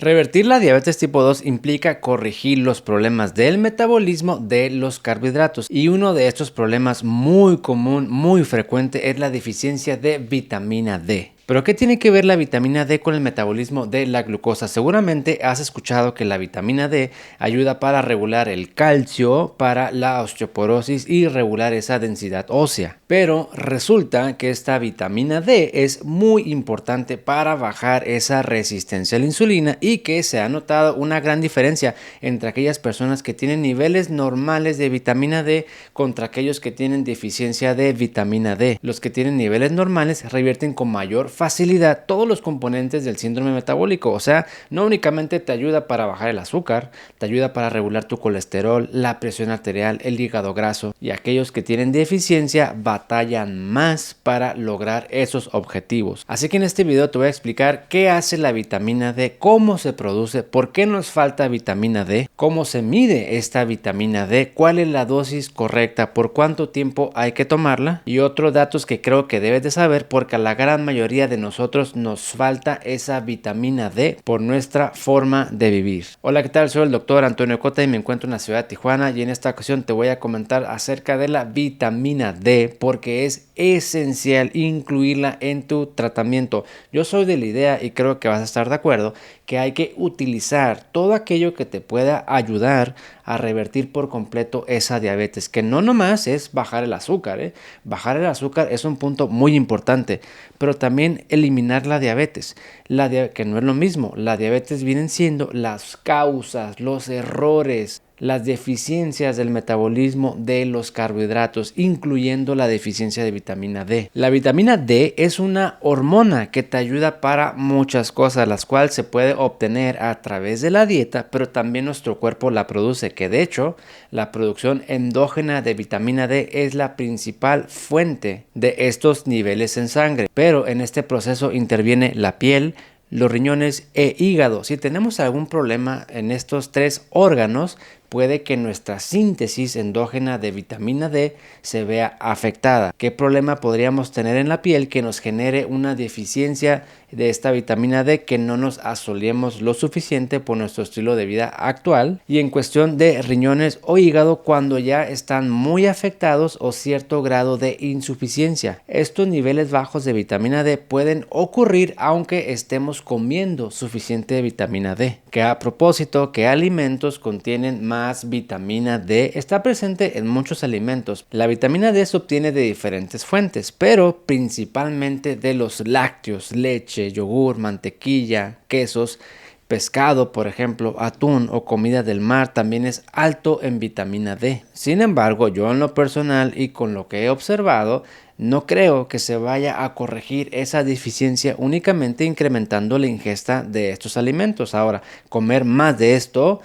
Revertir la diabetes tipo 2 implica corregir los problemas del metabolismo de los carbohidratos, y uno de estos problemas muy común, muy frecuente, es la deficiencia de vitamina D. ¿Pero qué tiene que ver la vitamina D con el metabolismo de la glucosa? Seguramente has escuchado que la vitamina D ayuda para regular el calcio, para la osteoporosis y regular esa densidad ósea. Pero resulta que esta vitamina D es muy importante para bajar esa resistencia a la insulina, y que se ha notado una gran diferencia entre aquellas personas que tienen niveles normales de vitamina D contra aquellos que tienen deficiencia de vitamina D. Los que tienen niveles normales revierten con mayor facilidad todos los componentes del síndrome metabólico. O sea, no únicamente te ayuda para bajar el azúcar, te ayuda para regular tu colesterol, la presión arterial, el hígado graso, y aquellos que tienen deficiencia batallan más para lograr esos objetivos. Así que en este video te voy a explicar qué hace la vitamina D, cómo se produce, por qué nos falta vitamina D, cómo se mide esta vitamina D, cuál es la dosis correcta, por cuánto tiempo hay que tomarla, y otros datos que creo que debes de saber, porque a la gran mayoría de nosotros nos falta esa vitamina D por nuestra forma de vivir. Hola, ¿qué tal? Soy el doctor Antonio Cota y me encuentro en la ciudad de Tijuana, y en esta ocasión te voy a comentar acerca de la vitamina D, porque es esencial incluirla en tu tratamiento. Yo soy de la idea, y creo que vas a estar de acuerdo, que hay que utilizar todo aquello que te pueda ayudar a revertir por completo esa diabetes, que no nomás es bajar el azúcar, Bajar el azúcar es un punto muy importante, pero también eliminar la diabetes, que no es lo mismo. La diabetes vienen siendo las causas, los errores, las deficiencias del metabolismo de los carbohidratos, incluyendo la deficiencia de vitamina D. La vitamina D es una hormona que te ayuda para muchas cosas, las cuales se puede obtener a través de la dieta, pero también nuestro cuerpo la produce, que de hecho la producción endógena de vitamina D es la principal fuente de estos niveles en sangre. Pero en este proceso interviene la piel, los riñones e hígado. Si tenemos algún problema en estos tres órganos, puede que nuestra síntesis endógena de vitamina D se vea afectada. ¿Qué problema podríamos tener en la piel que nos genere una deficiencia de esta vitamina D, que no nos asoliemos lo suficiente por nuestro estilo de vida actual? Y en cuestión de riñones o hígado, cuando ya están muy afectados o cierto grado de insuficiencia. Estos niveles bajos de vitamina D pueden ocurrir aunque estemos comiendo suficiente vitamina D. Que a propósito, ¿qué alimentos contienen más vitamina D? Está presente en muchos alimentos. La vitamina D se obtiene de diferentes fuentes, pero principalmente de los lácteos, leche, yogur, mantequilla, quesos. Pescado, por ejemplo, atún o comida del mar también es alto en vitamina D. Sin embargo, yo en lo personal y con lo que he observado, no creo que se vaya a corregir esa deficiencia únicamente incrementando la ingesta de estos alimentos. Ahora, comer más de esto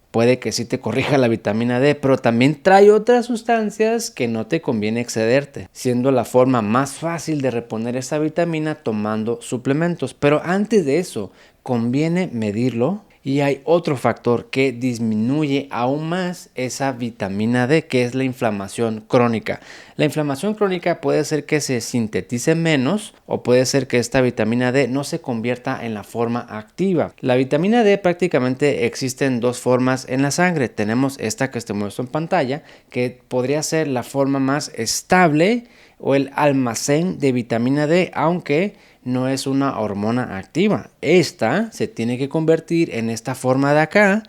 puede que sí te corrija la vitamina D, pero también trae otras sustancias que no te conviene excederte, siendo la forma más fácil de reponer esa vitamina tomando suplementos. Pero antes de eso, conviene medirlo. Y hay otro factor que disminuye aún más esa vitamina D, que es la inflamación crónica. La inflamación crónica puede ser que se sintetice menos, o puede ser que esta vitamina D no se convierta en la forma activa. La vitamina D prácticamente existe en dos formas en la sangre. Tenemos esta que te muestro en pantalla, que podría ser la forma más estable o el almacén de vitamina D, aunque no es una hormona activa. Esta se tiene que convertir en esta forma de acá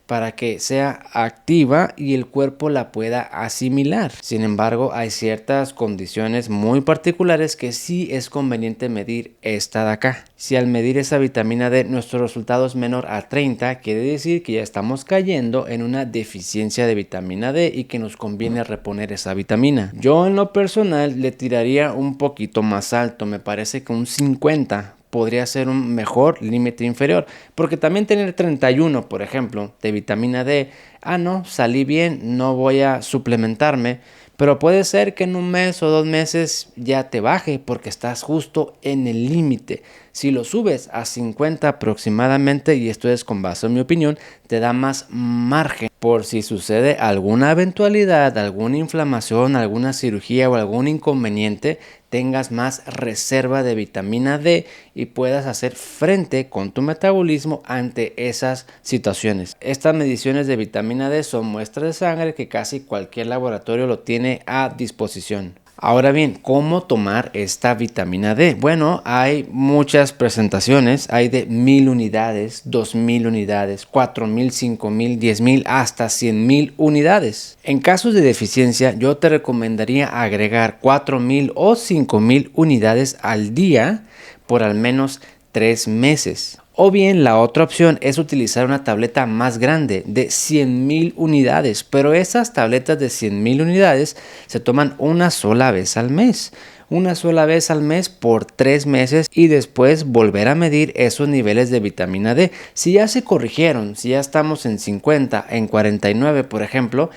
para que sea activa y el cuerpo la pueda asimilar. Sin embargo, hay ciertas condiciones muy particulares que sí es conveniente medir esta de acá. Si al medir esa vitamina D nuestro resultado es menor a 30, quiere decir que ya estamos cayendo en una deficiencia de vitamina D y que nos conviene reponer esa vitamina. Yo en lo personal le tiraría un poquito más alto, me parece que un 50 podría ser un mejor límite inferior, porque también tener 31, por ejemplo, de vitamina D, no, salí bien, no voy a suplementarme, pero puede ser que en un mes o 2 meses ya te baje porque estás justo en el límite. Si lo subes a 50 aproximadamente, y esto es con base en mi opinión, te da más margen por si sucede alguna eventualidad, alguna inflamación, alguna cirugía o algún inconveniente, tengas más reserva de vitamina D y puedas hacer frente con tu metabolismo ante esas situaciones. Estas mediciones de vitamina D son muestras de sangre que casi cualquier laboratorio lo tiene a disposición. Ahora bien, ¿cómo tomar esta vitamina D? Bueno, hay muchas presentaciones, hay de 1000 unidades, 2000 unidades, 4000, 5000, 10000, hasta 100,000 unidades. En casos de deficiencia, yo te recomendaría agregar 4000 o 5000 unidades al día por al menos 3 meses. O bien la otra opción es utilizar una tableta más grande de 100,000 unidades, pero esas tabletas de 100,000 unidades se toman una sola vez al mes. Una sola vez al mes por 3 meses y después volver a medir esos niveles de vitamina D. Si ya se corrigieron, si ya estamos en 50, en 49 por ejemplo,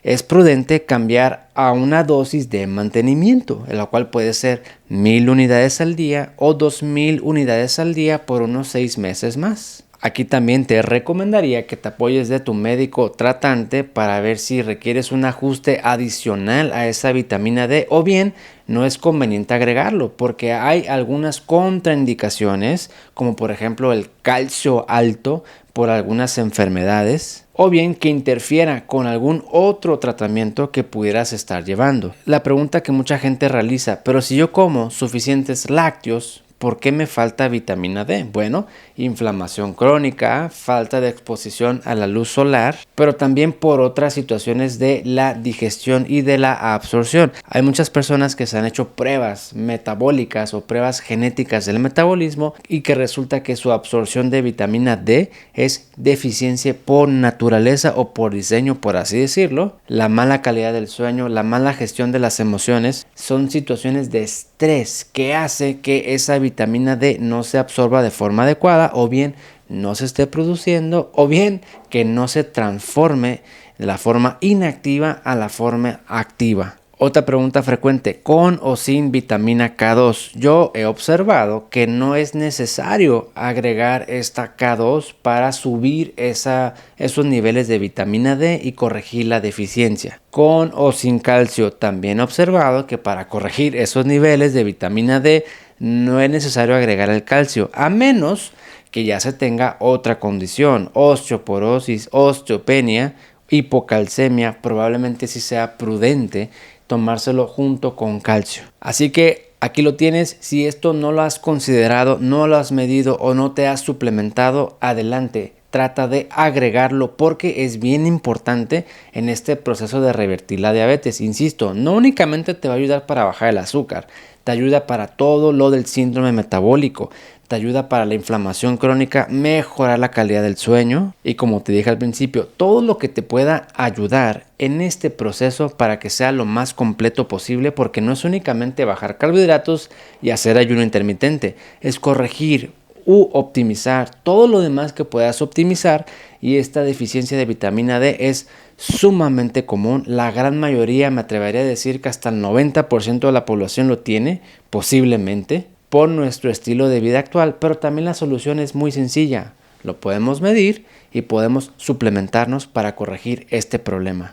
es prudente cambiar a una dosis de mantenimiento, la cual puede ser 1000 unidades al día o 2000 unidades al día por unos 6 meses más. Aquí también te recomendaría que te apoyes de tu médico tratante para ver si requieres un ajuste adicional a esa vitamina D o bien no es conveniente agregarlo porque hay algunas contraindicaciones como por ejemplo el calcio alto por algunas enfermedades o bien que interfiera con algún otro tratamiento que pudieras estar llevando. La pregunta que mucha gente realiza, pero si yo como suficientes lácteos, ¿por qué me falta vitamina D? Bueno, inflamación crónica, falta de exposición a la luz solar, pero también por otras situaciones de la digestión y de la absorción. Hay muchas personas que se han hecho pruebas metabólicas o pruebas genéticas del metabolismo y que resulta que su absorción de vitamina D es deficiencia por naturaleza o por diseño, por así decirlo. La mala calidad del sueño, la mala gestión de las emociones son situaciones de estrés que hace que esa vitamina D no se absorba de forma adecuada o bien no se esté produciendo o bien que no se transforme de la forma inactiva a la forma activa. Otra pregunta frecuente, ¿con o sin vitamina K2? Yo he observado que no es necesario agregar esta K2 para subir esos niveles de vitamina D y corregir la deficiencia. Con o sin calcio, también he observado que para corregir esos niveles de vitamina D no es necesario agregar el calcio, a menos que ya se tenga otra condición, osteoporosis, osteopenia, hipocalcemia, probablemente sí sea prudente tomárselo junto con calcio. Así que aquí lo tienes. Si esto no lo has considerado, no lo has medido o no te has suplementado, adelante. Trata de agregarlo porque es bien importante en este proceso de revertir la diabetes. Insisto, no únicamente te va a ayudar para bajar el azúcar, te ayuda para todo lo del síndrome metabólico, te ayuda para la inflamación crónica, mejorar la calidad del sueño y como te dije al principio, todo lo que te pueda ayudar en este proceso para que sea lo más completo posible porque no es únicamente bajar carbohidratos y hacer ayuno intermitente, es corregir u optimizar todo lo demás que puedas optimizar y esta deficiencia de vitamina D es sumamente común. La gran mayoría, me atrevería a decir que hasta el 90% de la población lo tiene, posiblemente por nuestro estilo de vida actual, pero también la solución es muy sencilla. Lo podemos medir y podemos suplementarnos para corregir este problema.